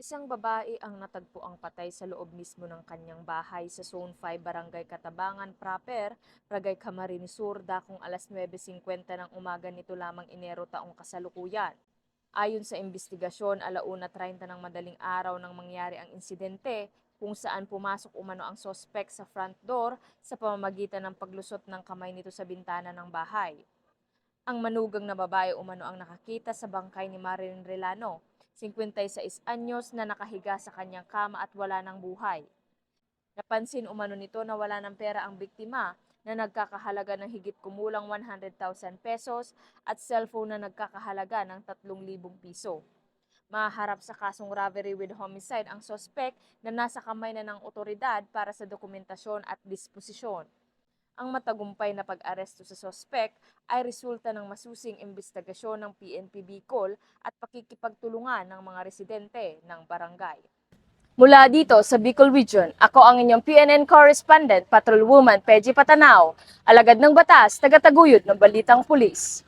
Isang babae ang natagpuang patay sa loob mismo ng kanyang bahay sa Zone 5, Barangay Katabangan Proper, Barangay Camarines Sur, dakong alas 9:50 ng umaga nito lamang Enero taong kasalukuyan. Ayon sa investigasyon, 1:30 ng madaling araw nang mangyari ang insidente kung saan pumasok umano ang sospek sa front door sa pamamagitan ng paglusot ng kamay nito sa bintana ng bahay. Ang manugang na babae umano ang nakakita sa bangkay ni Marilyn Relano, 56 anyos na nakahiga sa kanyang kama at wala ng buhay. Napansin umano nito na wala ng pera ang biktima na nagkakahalaga ng higit kumulang 100,000 pesos at cellphone na nagkakahalaga ng 3,000 piso. Maharap sa kasong robbery with homicide ang sospek na nasa kamay na ng otoridad para sa dokumentasyon at disposisyon. Ang matagumpay na pag-aresto sa sospek ay resulta ng masusing imbestigasyon ng PNP Bicol at pakikipagtulungan ng mga residente ng barangay. Mula dito sa Bicol Region, ako ang inyong PNN correspondent, Patrolwoman Peji Patanao, alagad ng batas, tagataguyod ng balitang pulis.